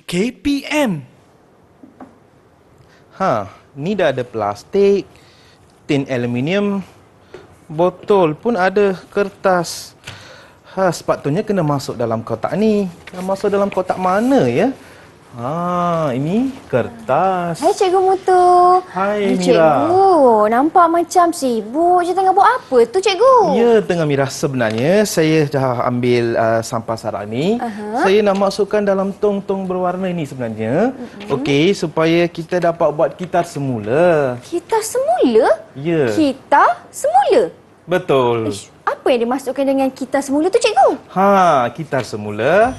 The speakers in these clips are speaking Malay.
KPM. Ni dah ada plastik, tin aluminium, botol pun ada, kertas. Sepatutnya kena masuk dalam kotak ni. Masuk dalam kotak mana ya? Ini kertas. Hai Cikgu Mutu. Hai Mira. Cikgu, nampak macam sibuk je tengah buat apa tu Cikgu? Ya, tengah Mira. Sebenarnya saya dah ambil sampah sarang ni. Saya nak masukkan dalam tong-tong berwarna ini sebenarnya. Okey, supaya kita dapat buat gitar semula. Gitar semula? Ya. Gitar semula? Betul. Apa yang dimasukkan dengan gitar semula tu Cikgu? Gitar semula.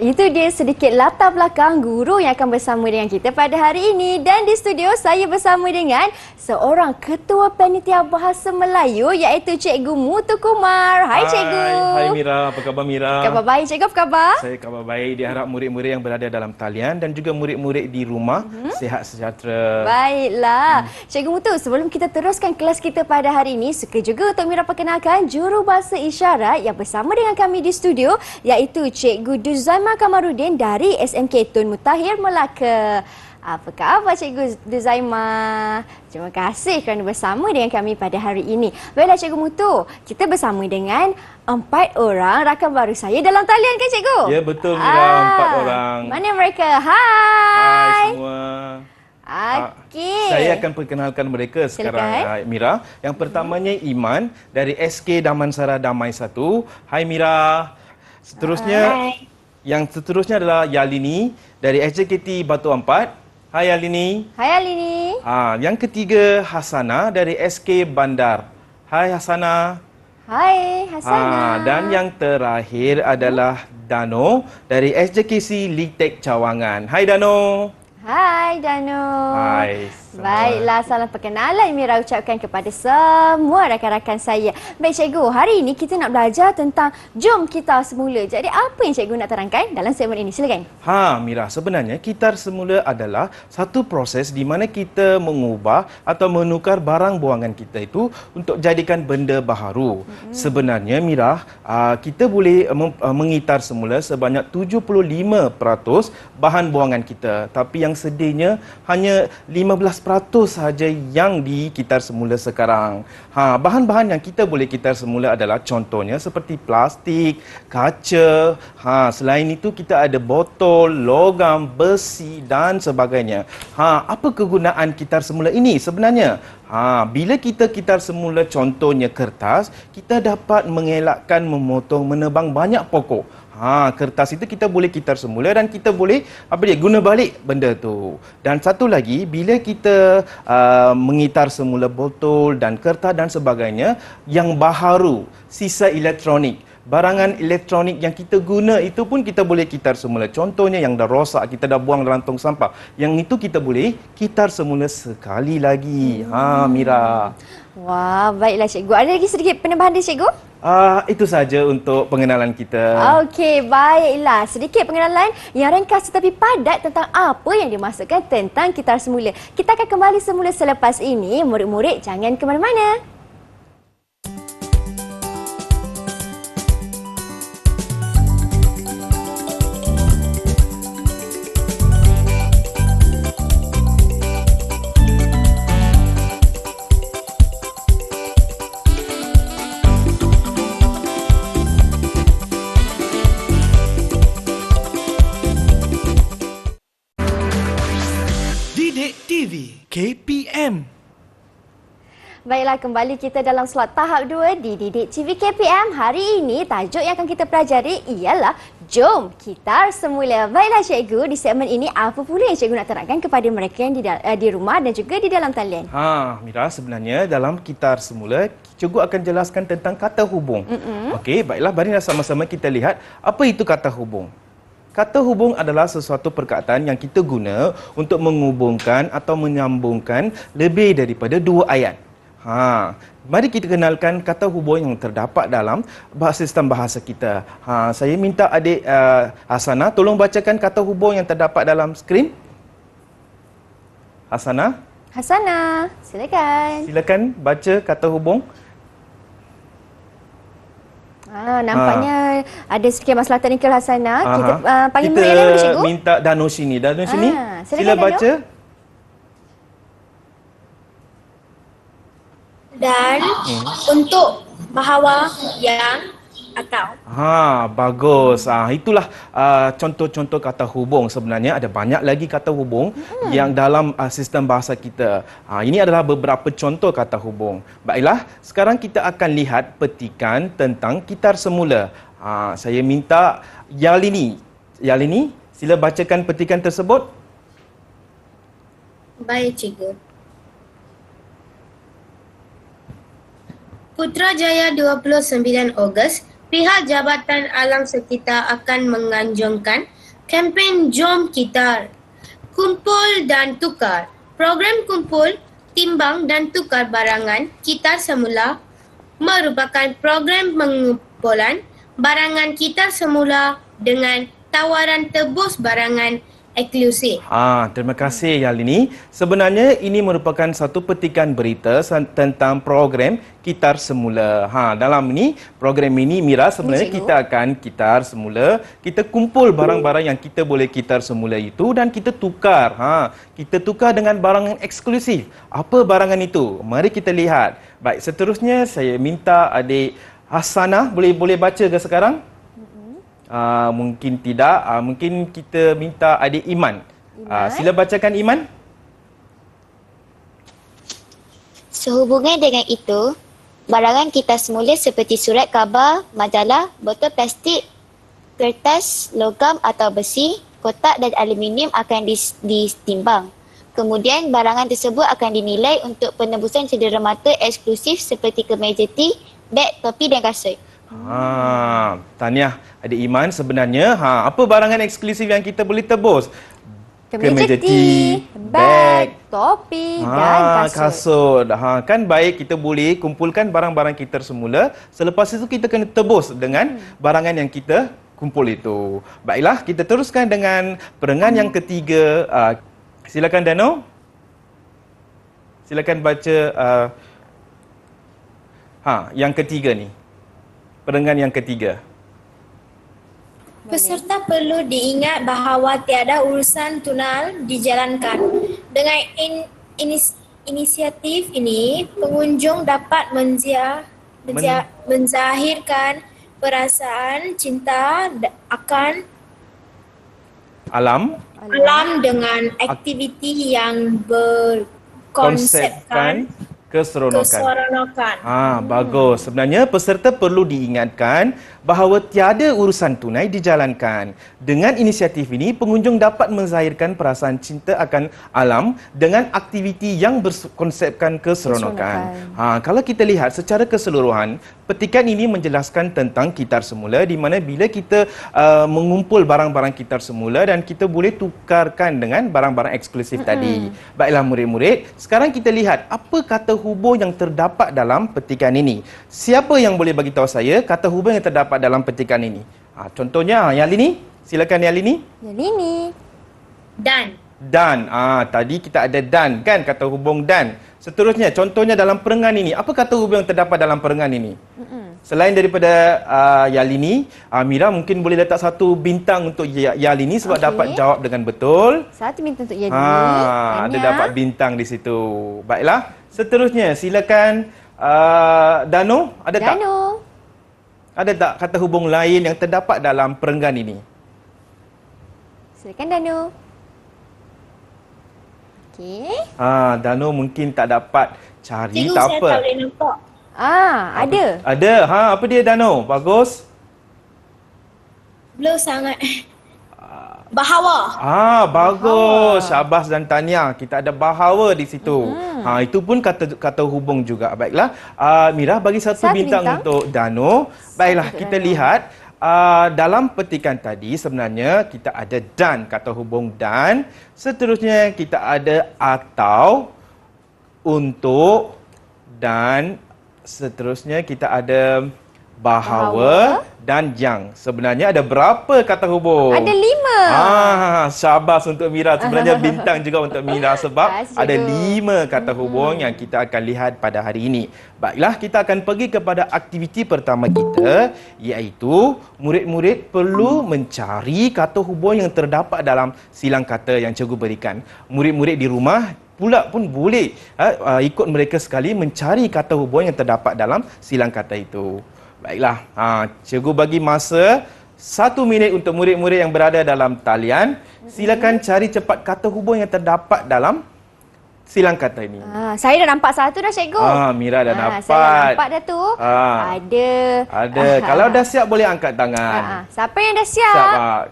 Itu dia sedikit latar belakang guru yang akan bersama dengan kita pada hari ini. Dan di studio saya bersama dengan seorang Ketua Panitia Bahasa Melayu iaitu Cikgu Mutu Kumar. Hai Cikgu. Hai Mira, apa khabar Mira? Khabar baik Cikgu, apa khabar? Saya khabar baik. Diharap murid-murid yang berada dalam talian dan juga murid-murid di rumah sihat sejahtera. Baiklah. Cikgu Mutu, sebelum kita teruskan kelas kita pada hari ini, suka juga untuk Mira perkenalkan juru bahasa isyarat yang bersama dengan kami di studio iaitu Cikgu Duzaimah Kamarudin dari SMK Tun Mutahir Melaka. Apa khabar Cikgu Duzaimah? Terima kasih kerana bersama dengan kami pada hari ini. Baiklah Cikgu Mutu, kita bersama dengan 4 orang rakan baru saya dalam talian kan Cikgu? Ya betul Mira, 4 orang. Mana mereka? Hai. Hai semua. Okey. Saya akan perkenalkan mereka sekarang Mira. Yang pertamanya Iman dari SK Damansara Damai 1. Hai Mira. Seterusnya Yang seterusnya adalah Yalini dari SJKT Batu Ampat. Hai Yalini. Hai Yalini. Yang ketiga Hasana dari SK Bandar. Hai Hasana. Hai Hasana. Dan yang terakhir adalah Dano dari SJKC Litek Cawangan. Hai Dano. Hai Dano. Hai. Baiklah, salam perkenalan Mira ucapkan kepada semua rakan-rakan saya. Baik Cikgu, hari ini kita nak belajar tentang jom gitar semula. Jadi apa yang Cikgu nak terangkan dalam segmen ini? Silakan. Mira, sebenarnya gitar semula adalah satu proses di mana kita mengubah atau menukar barang buangan kita itu untuk jadikan benda baharu. Sebenarnya Mira, kita boleh mengitar semula sebanyak 75% bahan buangan kita. Tapi yang sedihnya hanya 15% sahaja yang dikitar semula sekarang. Bahan-bahan yang kita boleh kitar semula adalah contohnya seperti plastik, kaca. Selain itu kita ada botol, logam, besi dan sebagainya. Apa kegunaan kitar semula ini sebenarnya? Bila kita kitar semula contohnya kertas, kita dapat mengelakkan memotong menebang banyak pokok. Kertas itu kita boleh kitar semula dan kita boleh guna balik benda tu. Dan satu lagi, bila kita mengitar semula botol dan kertas dan sebagainya yang baharu, sisa elektronik, barangan elektronik yang kita guna itu pun kita boleh kitar semula. Contohnya yang dah rosak, kita dah buang dalam tong sampah. Yang itu kita boleh kitar semula sekali lagi. Mira. Wah, baiklah Cikgu. Ada lagi sedikit penambahan dari Cikgu? Itu saja untuk pengenalan kita. Okey, baiklah. Sedikit pengenalan yang ringkas tetapi padat tentang apa yang dimaksudkan tentang gitar semula. Kita akan kembali semula selepas ini. Murid-murid jangan ke mana-mana. Didik TV KPM. Baiklah, kembali kita dalam slot tahap 2 di Didik TV KPM. Hari ini tajuk yang akan kita pelajari ialah Jom Gitar Semula. Baiklah Cikgu, di segmen ini apa pula yang Cikgu nak terangkan kepada mereka yang di rumah dan juga di dalam talian? Mira, sebenarnya dalam gitar semula, Cikgu akan jelaskan tentang kata hubung. Okey, baiklah, mari sama-sama kita lihat apa itu kata hubung. Kata hubung adalah sesuatu perkataan yang kita guna untuk menghubungkan atau menyambungkan lebih daripada dua ayat. Mari kita kenalkan kata hubung yang terdapat dalam sistem bahasa kita. Saya minta adik Hasana tolong bacakan kata hubung yang terdapat dalam skrin. Hasana, silakan baca kata hubung. Nampaknya ada sedikit masalah teknikal Hasana. Kita panggil kita murid yang lain boleh, cikgu? minta Dano sini. Silakan, Sila Dano. baca. Dan untuk bahawa yang atau. Bagus. Itulah contoh-contoh kata hubung. Sebenarnya ada banyak lagi kata hubung yang dalam sistem bahasa kita. Ini adalah beberapa contoh kata hubung. Baiklah, sekarang kita akan lihat petikan tentang kitar semula. Saya minta Yalini, sila bacakan petikan tersebut. Baik, cikgu. Putrajaya 29 Ogos, pihak Jabatan Alam Sekitar akan menganjurkan kempen Jom Kitar, Kumpul dan Tukar. Program kumpul, timbang dan tukar barangan kitar semula merupakan program pengumpulan barangan kitar semula dengan tawaran tebus barangan eksklusif. Terima kasih Yalini. Sebenarnya ini merupakan satu petikan berita tentang program kitar semula. Dalam ini program ini Mira sebenarnya kita akan kitar semula, kita kumpul barang-barang yang kita boleh kitar semula itu dan kita tukar. Kita tukar dengan barang yang eksklusif. Apa barangan itu? Mari kita lihat. Baik, seterusnya saya minta adik Hasanah boleh baca ke sekarang? Mungkin tidak. Mungkin kita minta adik Iman. Sila bacakan Iman. Sehubungan dengan itu, barangan kita semula seperti surat khabar, majalah, botol plastik, kertas, logam atau besi, kotak dan aluminium akan ditimbang. Kemudian barangan tersebut akan dinilai untuk penebusan cedera mata eksklusif seperti kemeja tea, beg, topi dan kasut. Tahniah adik Iman. Sebenarnya apa barangan eksklusif yang kita boleh tebus? Kemeja tea, beg, topi dan kasut. Kan baik, kita boleh kumpulkan barang-barang kita semula. Selepas itu kita kena tebus dengan barangan yang kita kumpul itu. Baiklah, kita teruskan dengan perengan yang ketiga. Silakan Dano. Silakan baca yang ketiga ni. Perengan yang ketiga. Peserta perlu diingat bahawa tiada urusan tunal dijalankan. Dengan inisiatif ini, pengunjung dapat menzahirkan perasaan cinta akan alam dengan aktiviti yang berkonsepkan keseronokan. Bagus. Sebenarnya peserta perlu diingatkan bahawa tiada urusan tunai dijalankan. Dengan inisiatif ini, pengunjung dapat menzahirkan perasaan cinta akan alam dengan aktiviti yang berkonsepkan keseronokan. Kalau kita lihat secara keseluruhan, petikan ini menjelaskan tentang kitar semula di mana bila kita mengumpul barang-barang kitar semula dan kita boleh tukarkan dengan barang-barang eksklusif tadi. Baiklah murid-murid, sekarang kita lihat apa kata hubung yang terdapat dalam petikan ini. Siapa yang boleh bagi tahu saya kata hubung yang terdapat dalam petikan ini? Contohnya Yalini, silakan Yalini. Dan. Tadi kita ada dan kan, kata hubung dan. Seterusnya contohnya dalam perengan ini, apa kata hubung yang terdapat dalam perengan ini? Selain daripada Yalini, Mira mungkin boleh letak satu bintang untuk Yalini sebab dapat jawab dengan betul. Satu bintang untuk Yalini. Ada dapat bintang di situ. Baiklah, seterusnya silakan Dano, ada tak? Ada tak kata hubung lain yang terdapat dalam perenggan ini? Silakan Dano. Okey. Dano mungkin tak dapat cari, Cikgu, tak saya apa. tak boleh nampak. Ada. Ada. Apa dia Dano? Bagus. Belum sangat. Bahawa. Bagus. Syabas dan tahniah. Kita ada bahawa di situ. Itu pun kata hubung juga. Baiklah. Mira bagi satu bintang untuk Dano. Baiklah, kita lihat dalam petikan tadi sebenarnya kita ada dan, kata hubung dan. Seterusnya kita ada atau, untuk, dan seterusnya kita ada bahawa dan yang. Sebenarnya ada berapa kata hubung? Ada 5. Syabas untuk Mira. Sebenarnya bintang juga untuk Mira sebab Cikgu. ada 5 kata hubung yang kita akan lihat pada hari ini. Baiklah, kita akan pergi kepada aktiviti pertama kita, iaitu murid-murid perlu mencari kata hubung yang terdapat dalam silang kata yang cikgu berikan. Murid-murid di rumah pula pun boleh ikut mereka sekali mencari kata hubung yang terdapat dalam silang kata itu. Baiklah, cikgu bagi masa 1 minit untuk murid-murid yang berada dalam talian. Silakan cari cepat kata hubung yang terdapat dalam silang kata ini. Saya dah nampak satu dah, cikgu. Mira dah dapat. Saya dah nampak dah tu. Ada. Kalau dah siap boleh angkat tangan. Siapa yang dah siap? Siap.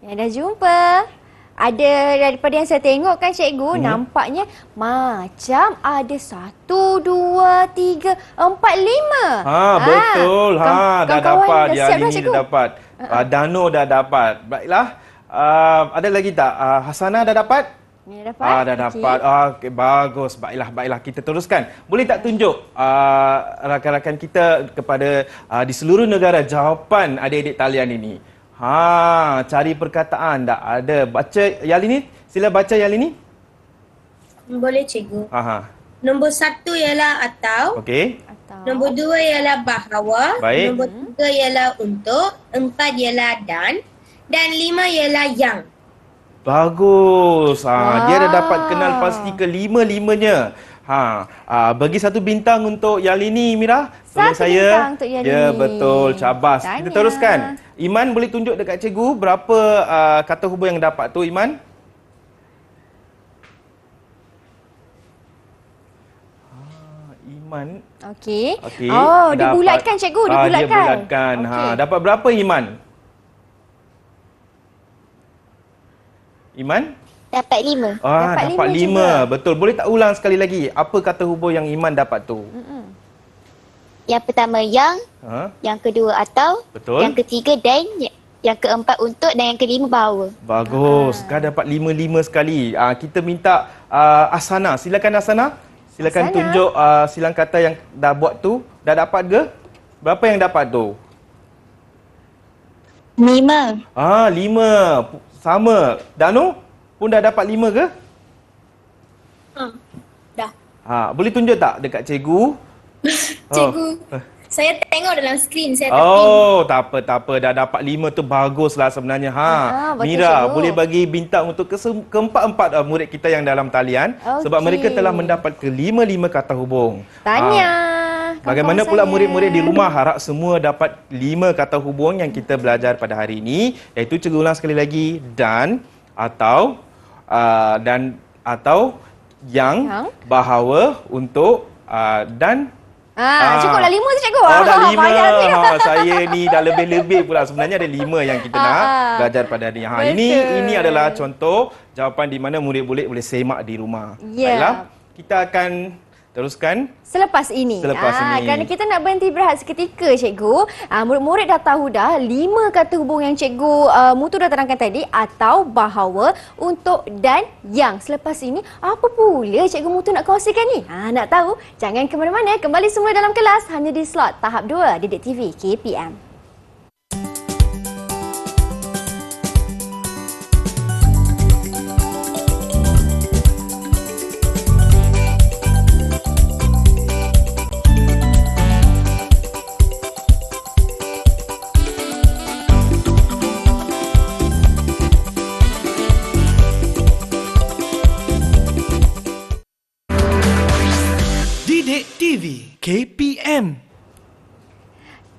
Yang dah jumpa. Ada daripada yang saya tengok kan, cikgu, nampaknya macam ada 1, 2, 3, 4, 5. Betul. Dah kawan-kawan dapat. dah siap dah, Yalini cikgu. dah dapat. Dano dah dapat. Baiklah. Ada lagi tak? Hasanah dah dapat? Ni dapat. Dah dapat. Okey, bagus. Baiklah. Kita teruskan. Boleh tak tunjuk rakan-rakan kita kepada di seluruh negara jawapan adik-adik talian ini? Cari perkataan tak ada. Baca Yalini. Sila baca Yalini. Boleh cikgu. Nombor 1 ialah atau. Okey. Nombor 2 ialah bahawa. Baik. Nombor 3 ialah untuk. 4 ialah dan 5 ialah yang. Bagus. Dia dah dapat kenal pasti kelima-limanya. Bagi 1 bintang untuk Yalini, Mira. Tolong 1 saya. bintang untuk Yalini. Ya, betul. Cabas. Kita Tanya. teruskan. Iman boleh tunjuk dekat cikgu berapa kata hubung yang dapat tu, Iman? Iman. Okey. Dia dia bulatkan, cikgu. Dia bulatkan. Dia bulatkan. Okey. Dapat berapa, Iman? Iman? Dapat 5. Dapat dapat 5. lima juga. Betul. Boleh tak ulang sekali lagi? Apa kata hubung yang Iman dapat tu? Yang pertama yang, yang kedua atau, Betul. yang ketiga dan, yang keempat untuk dan yang kelima bahawa. Bagus. Kau dapat 5 sekali. Kita minta Asana. Silakan Asana. Silakan Asana. tunjuk silang kata yang dah buat tu. Dah dapat ke? Berapa yang dapat tu? 5. 5. Sama. Danu pun dah dapat 5 ke? Dah. Boleh tunjuk tak dekat cikgu? Cikgu, saya tengok dalam skrin. Saya tak tak apa. Dah dapat 5 tu baguslah sebenarnya. betul, Mira, cikgu. boleh bagi bintang untuk keempat-empat murid kita yang dalam talian. Sebab Okey. mereka telah mendapat kelima-lima kata hubung. Tanya. Bagaimana kawan pula saya. murid-murid di rumah? Harap semua dapat 5 kata hubung yang kita belajar pada hari ini. Iaitu cikgu ulang sekali lagi. Dan, atau, yang, bahawa, untuk, dan. Cukuplah 5 tu, cikgu. Dah 5. Banyak tu. Saya ni dah lebih-lebih pula. Sebenarnya ada 5 yang kita nak belajar pada hari ini. Ini adalah contoh jawapan di mana murid-murid boleh semak di rumah. Ya. Baiklah, kita akan teruskan. Selepas ini. Selepas ini. Kerana kita nak berhenti berehat seketika, cikgu. Murid-murid dah tahu dah 5 kata hubung yang cikgu Mutu dah terangkan tadi, atau, bahawa, untuk, dan, yang. Selepas ini, apa pula cikgu Mutu nak kongsikan ni? Nak tahu? Jangan ke mana-mana. Kembali semula dalam kelas hanya di slot tahap 2 Didik TV KPM. Didik TV KPM.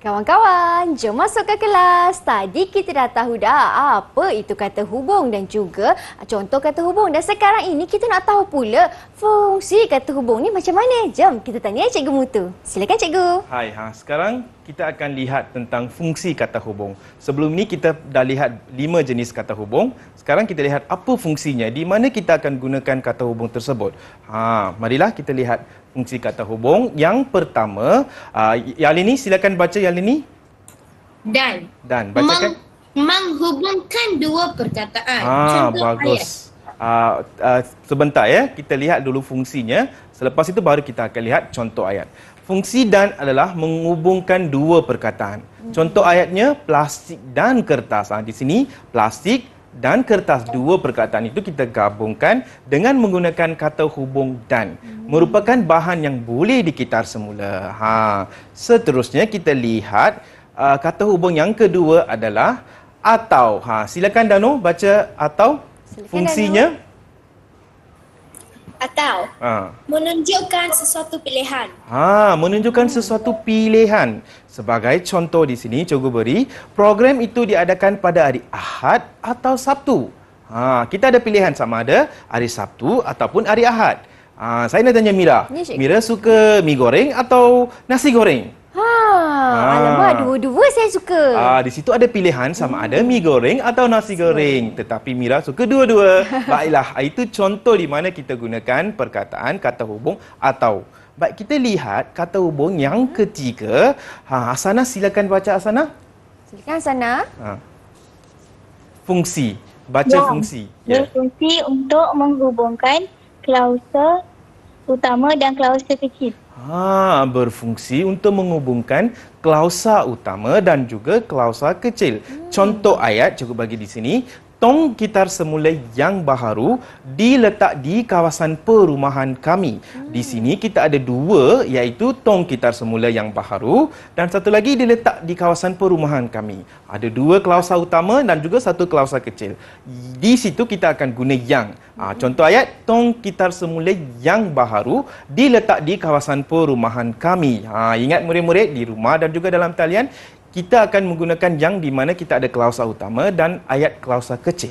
Kawan-kawan, jom masuk ke kelas. Tadi kita dah tahu dah apa itu kata hubung dan juga contoh kata hubung. Dan sekarang ini kita nak tahu pula fungsi kata hubung ni macam mana. Jom kita tanya Cikgu Mutu. Silakan cikgu. Hai, sekarang kita akan lihat tentang fungsi kata hubung. Sebelum ni kita dah lihat 5 jenis kata hubung. Sekarang kita lihat apa fungsinya, di mana kita akan gunakan kata hubung tersebut. Marilah kita lihat fungsi kata hubung. Yang pertama, Yalini silakan baca Yalini. Dan bacakan. Menghubungkan dua perkataan. Contoh ayat. Bagus. Sebentar ya, kita lihat dulu fungsinya. Selepas itu baru kita akan lihat contoh ayat. Fungsi dan adalah menghubungkan dua perkataan. Contoh ayatnya plastik dan kertas. Di sini plastik dan kertas, dua perkataan itu kita gabungkan dengan menggunakan kata hubung dan. Merupakan bahan yang boleh dikitar semula. Seterusnya kita lihat kata hubung yang kedua adalah atau. Silakan Dano baca atau. Silakan, fungsinya. Atau menunjukkan sesuatu pilihan. Menunjukkan sesuatu pilihan. Sebagai contoh di sini, Cikgu beri, program itu diadakan pada hari Ahad atau Sabtu. Kita ada pilihan sama ada hari Sabtu ataupun hari Ahad. Saya nak tanya Mira. Ya, Cikgu. Mira suka mi goreng atau nasi goreng? Alamak, dua-dua saya suka. Di situ ada pilihan sama ada mi goreng atau nasi goreng. Tetapi Mira suka dua-dua. Baiklah, itu contoh di mana kita gunakan perkataan kata hubung atau. Baik, kita lihat kata hubung yang ketiga. Asana, silakan baca Asana. Silakan sana. Fungsi. Baca fungsi. Berfungsi untuk menghubungkan klausa utama dan klausa kecil. Berfungsi untuk menghubungkan klausa utama dan juga klausa kecil. Contoh ayat cikgu bagi di sini. Tong gitar semula yang baharu diletak di kawasan perumahan kami. Di sini kita ada dua, iaitu tong gitar semula yang baharu dan satu lagi diletak di kawasan perumahan kami. Ada dua klausa utama dan juga satu klausa kecil. Di situ kita akan guna yang. Contoh ayat, tong gitar semula yang baharu diletak di kawasan perumahan kami. Ingat murid-murid, di rumah dan juga dalam talian, kita akan menggunakan yang di mana kita ada klausa utama dan ayat klausa kecil.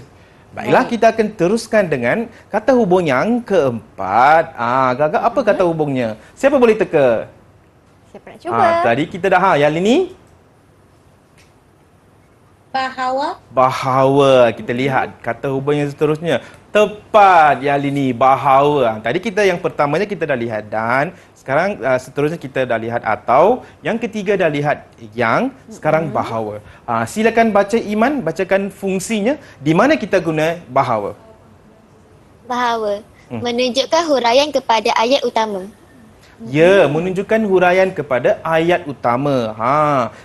Baiklah, kita akan teruskan dengan kata hubung yang keempat. Gagak, apa kata hubungnya? Siapa boleh teka? Siapa nak cuba? Tadi kita dah, yang ini? Bahawa. Kita lihat kata hubung yang seterusnya. Tepat, yang ini bahawa. Tadi kita yang pertamanya kita dah lihat dan. Sekarang seterusnya kita dah lihat atau. Yang ketiga dah lihat yang. Sekarang bahawa. Silakan baca Iman, bacakan fungsinya. Di mana kita guna bahawa? Bahawa. Menunjukkan huraian kepada ayat utama. Ya, menunjukkan huraian kepada ayat utama.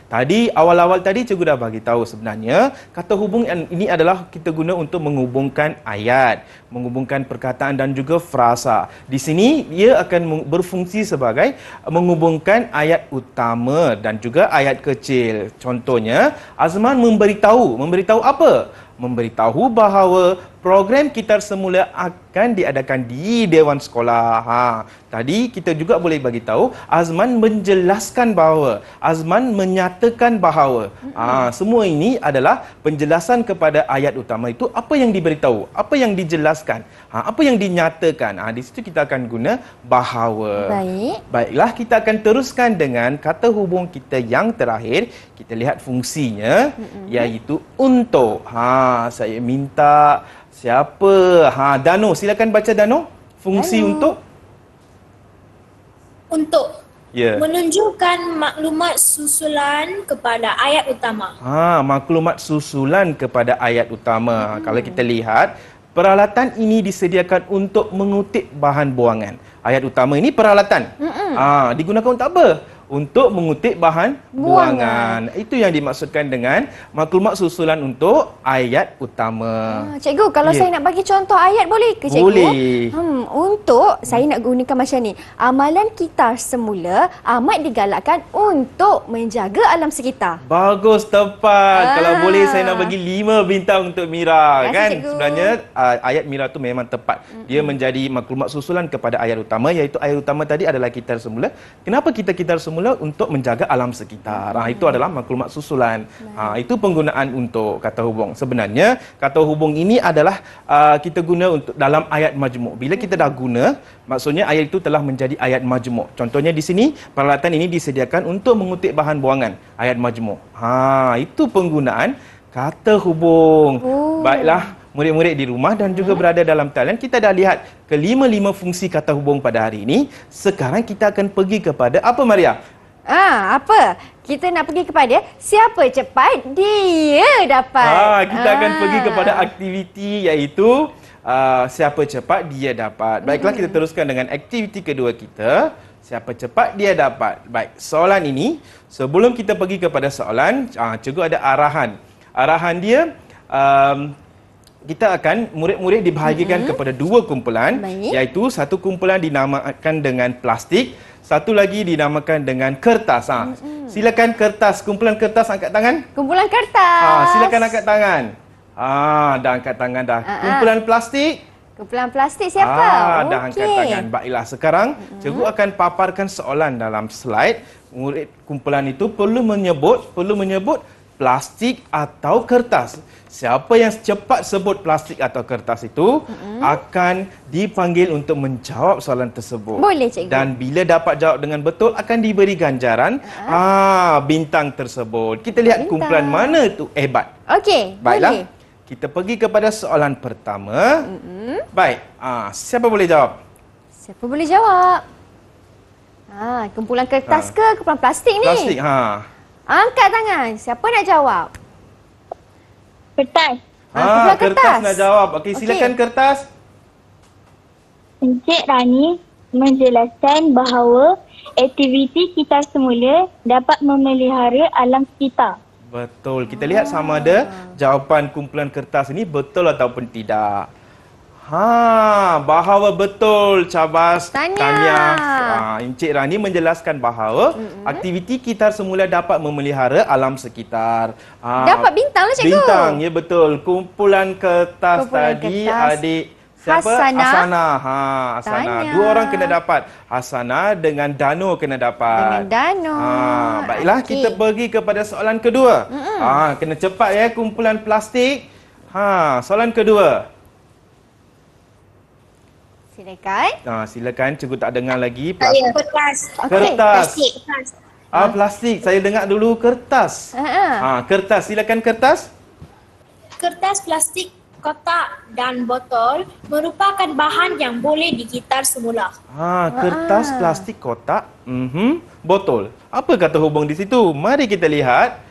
Tadi awal-awal tadi cikgu dah bagi tahu sebenarnya kata hubung ini adalah kita guna untuk menghubungkan ayat, menghubungkan perkataan dan juga frasa. Di sini ia akan berfungsi sebagai menghubungkan ayat utama dan juga ayat kecil. Contohnya, Azman memberitahu apa? Memberitahu bahawa program kitar semula akan diadakan di Dewan Sekolah. Tadi kita juga boleh bagi tahu Azman menjelaskan bahawa, Azman menyatakan bahawa. Semua ini adalah penjelasan kepada ayat utama itu apa yang diberitahu, apa yang dijelaskan, apa yang dinyatakan. Di situ kita akan guna bahawa. Baiklah, kita akan teruskan dengan kata hubung kita yang terakhir. Kita lihat fungsinya iaitu untuk. Saya minta siapa? Dano, silakan baca Dano. Fungsi untuk? Untuk menunjukkan maklumat susulan kepada ayat utama. Maklumat susulan kepada ayat utama. Kalau kita lihat, peralatan ini disediakan untuk mengutip bahan buangan. Ayat utama ini peralatan. Digunakan untuk apa? Untuk mengutip bahan buangan. Itu yang dimaksudkan dengan maklumat susulan untuk ayat utama. Cikgu, kalau saya nak bagi contoh ayat boleh ke cikgu? Boleh. Untuk saya nak gunakan macam ni. Amalan kitar semula amat digalakkan untuk menjaga alam sekitar. Bagus, tepat. Kalau boleh saya nak bagi 5 bintang untuk Mira. Terima kasih, Kan? cikgu. Sebenarnya ayat Mira tu memang tepat. Dia menjadi maklumat susulan kepada ayat utama, iaitu ayat utama tadi adalah kitar semula. Kenapa kita kitar semula? Untuk menjaga alam sekitar. Itu adalah maklumat susulan. Itu penggunaan untuk kata hubung. Sebenarnya kata hubung ini adalah kita guna untuk dalam ayat majmuk. Bila kita dah guna, maksudnya ayat itu telah menjadi ayat majmuk. Contohnya di sini peralatan ini disediakan untuk mengutip bahan buangan. Ayat majmuk. Itu penggunaan kata hubung. Baiklah, murid-murid di rumah dan juga berada dalam talian, kita dah lihat kelima-lima fungsi kata hubung pada hari ini. Sekarang kita akan pergi kepada apa, Maria? Apa? kita nak pergi kepada siapa cepat dia dapat. Kita akan pergi kepada aktiviti iaitu siapa cepat dia dapat. Baiklah, kita teruskan dengan aktiviti kedua kita. Siapa cepat dia dapat. Baik, soalan ini sebelum kita pergi kepada soalan, cikgu ada arahan. Arahan dia kita akan murid-murid dibahagikan kepada dua kumpulan. Baik. Iaitu satu kumpulan dinamakan dengan plastik, satu lagi dinamakan dengan kertas. Silakan kertas, kumpulan kertas angkat tangan. Kumpulan kertas. Silakan angkat tangan. Dah angkat tangan dah. Kumpulan plastik. Kumpulan plastik siapa? Dah angkat tangan. Baiklah, sekarang cikgu akan paparkan soalan dalam slide. Murid kumpulan itu perlu menyebut plastik atau kertas. Siapa yang cepat sebut plastik atau kertas itu akan dipanggil untuk menjawab soalan tersebut. Boleh, cikgu. Dan bila dapat jawab dengan betul akan diberi ganjaran bintang tersebut. Kita lihat Bintang. kumpulan mana itu hebat. Okey, Baiklah. boleh. Kita pergi kepada soalan pertama. Baik, siapa boleh jawab? Siapa boleh jawab? Kumpulan kertas ke kumpulan plastik ni? Plastik, Angkat tangan. Siapa nak jawab? Kertas. Kumpulan kertas nak jawab. Okey, silakan Okey. kertas. Encik Rani menjelaskan bahawa aktiviti kita semula dapat memelihara alam sekitar. Betul. Kita lihat sama ada jawapan kumpulan kertas ini betul ataupun tidak. Bahawa betul, Cabas, Tania. Encik Rani menjelaskan bahawa aktiviti kita semula dapat memelihara alam sekitar. Dapat bintang lah, cikgu. Bintang, ya betul. Kumpulan kertas Kumpulan tadi kertas. adik siapa? Hasana. Hasana. Tania. Dua orang kena dapat. Hasana dengan Dano kena dapat. Dengan Dano. Baiklah, Okey. kita pergi kepada soalan kedua. Kena cepat ya, kumpulan plastik. Soalan kedua. Silakan. Silakan, cikgu tak dengar lagi. Saya kertas. Kertas. Plastik. Plastik. Saya dengar dulu kertas. Kertas. Silakan kertas. Kertas, plastik, kotak dan botol merupakan bahan yang boleh digitar semula. Kertas, plastik, kotak, botol. Apa kata hubung di situ? Mari kita lihat.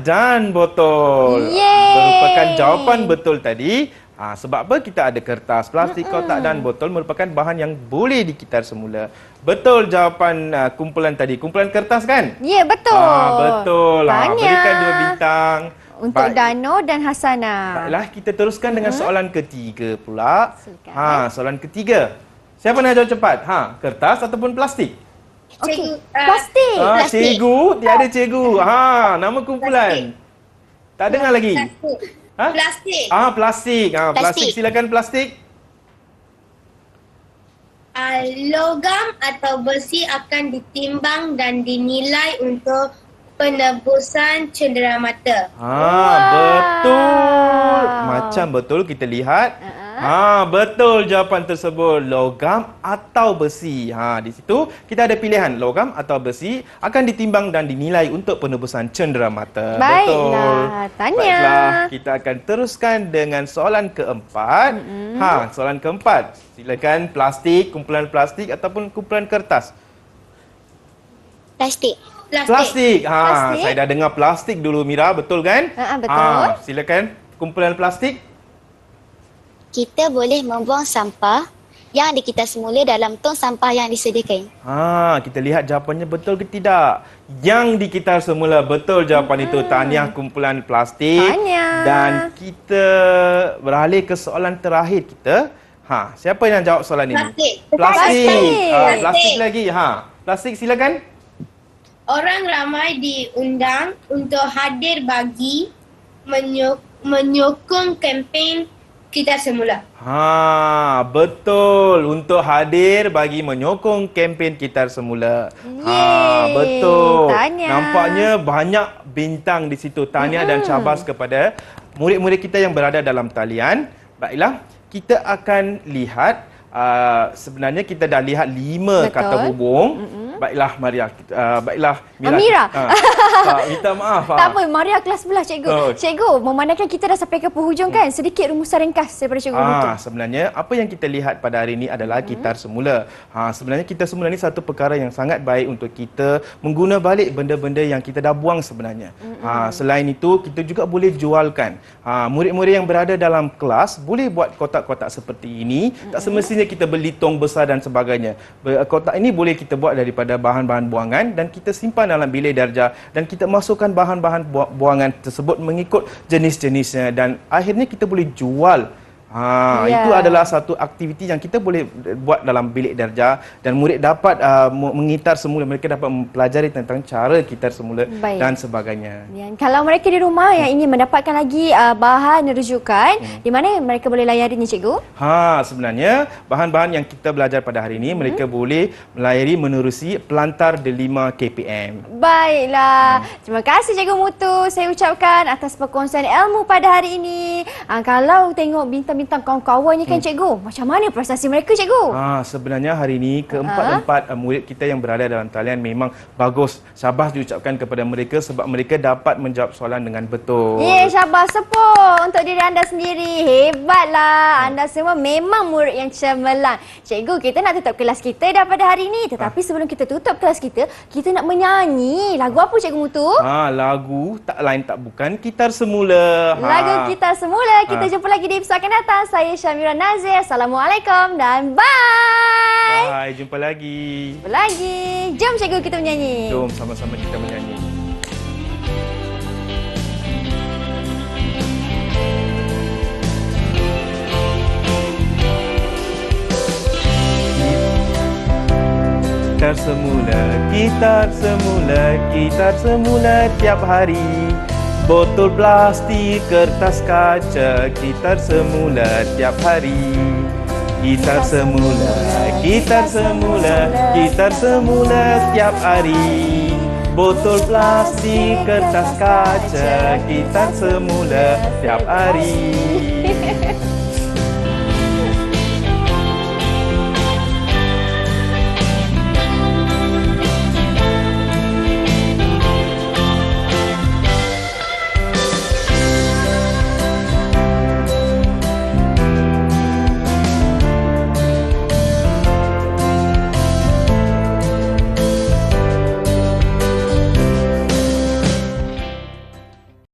Dan botol. Yeay. Merupakan jawapan betul tadi. Sebab apa? Kita ada kertas, plastik, kotak dan botol merupakan bahan yang boleh digitar semula. Betul jawapan kumpulan tadi. Kumpulan kertas kan? Ya, betul. Betul. Tanya. Berikan 2 bintang. Untuk Baik. Dano dan Hasana. Baiklah, kita teruskan dengan soalan ketiga pula. Silakan. Soalan ketiga. Siapa nak jawab cepat? Kertas ataupun plastik? Okey. Cikgu, Plastik. Plastik. Cikgu, tiada cikgu. Nama kumpulan. Tak dengar lagi. Plastik. Plastik. Plastik. Silakan plastik. Logam atau besi akan ditimbang dan dinilai untuk penebusan cendera mata. Betul. Macam betul kita lihat. Betul jawapan tersebut. Logam atau besi. Di situ kita ada pilihan logam atau besi akan ditimbang dan dinilai untuk penebusan cendera mata. Baiklah, Betul. Tanya. Baiklah, kita akan teruskan dengan soalan keempat. Soalan keempat. Silakan plastik, kumpulan plastik ataupun kumpulan kertas. Plastik. Plastik. Plastik. Saya dah dengar plastik dulu Mira, betul kan? Betul. Silakan kumpulan plastik. Kita boleh membuang sampah yang kita semula dalam tong sampah yang disediakan. Kita lihat jawapannya betul ke tidak. Yang dikitar semula betul jawapan itu. Tahniah kumpulan plastik. Tahniah. Dan kita beralih ke soalan terakhir kita. Siapa yang jawab soalan ini? Plastik. Plastik. Plastik. Plastik lagi. Plastik silakan. Orang ramai diundang untuk hadir bagi menyokong kempen kita semula. Betul. Untuk hadir bagi menyokong kempen kita semula. Yeay. Betul. Tahniah. Nampaknya banyak bintang di situ. Tahniah dan cabas kepada murid-murid kita yang berada dalam talian. Baiklah, kita akan lihat sebenarnya kita dah lihat 5 Betul. kata hubung. Baiklah Maria. Baiklah Mira. Mira. Minta maaf. Tak apa, Maria kelas sebelah cikgu. Oh. Cikgu, memandangkan kita dah sampai ke penghujung kan? Sedikit rumusan ringkas daripada cikgu Mutu. Sebenarnya apa yang kita lihat pada hari ini adalah kitar semula. Sebenarnya kitar semula ni satu perkara yang sangat baik untuk kita mengguna balik benda-benda yang kita dah buang sebenarnya. Selain itu, kita juga boleh jualkan. Murid-murid yang berada dalam kelas boleh buat kotak-kotak seperti ini. Tak semestinya kita beli tong besar dan sebagainya. Kotak ini boleh kita buat daripada bahan-bahan buangan dan kita simpan dalam bilik darjah dan kita masukkan bahan-bahan buangan tersebut mengikut jenis-jenisnya dan akhirnya kita boleh jual. Itu adalah satu aktiviti yang kita boleh buat dalam bilik darjah dan murid dapat mengitar semula, mereka dapat mempelajari tentang cara gitar semula dan sebagainya. Kalau mereka di rumah yang ingin mendapatkan lagi bahan rujukan, di mana mereka boleh layarinya cikgu? Sebenarnya bahan-bahan yang kita belajar pada hari ini mereka boleh melayari menerusi Pelantar Delima KPM. Baiklah. Terima kasih Cikgu Mutu saya ucapkan atas perkongsian ilmu pada hari ini. Kalau tengok bintang kawan-kawannya kan cikgu, macam mana prestasi mereka cikgu? Sebenarnya hari ini keempat-empat murid kita yang berada dalam talian memang bagus. Syabas diucapkan kepada mereka sebab mereka dapat menjawab soalan dengan betul. Syabas sepul untuk diri anda sendiri. Hebatlah. Anda semua memang murid yang cemerlang. Cikgu, kita nak tutup kelas kita dah pada hari ini. Tetapi sebelum kita tutup kelas kita nak menyanyi. Lagu apa Cikgu Mutu? Lagu tak lain tak bukan Kitar Semula. Lagu Kitar Semula. Kita jumpa lagi di episod akan datang. Saya Syamira Nazir. Assalamualaikum dan bye. Bye, jumpa lagi. Jumpa lagi. Jom cikgu kita menyanyi. Jom sama-sama kita menyanyi. Kitar semula, kitar semula, kitar semula tiap hari. Botol plastik, kertas kaca, gitar semula tiap hari. Gitar semula, gitar semula, gitar semula tiap hari. Botol plastik, kertas kaca, gitar semula tiap hari.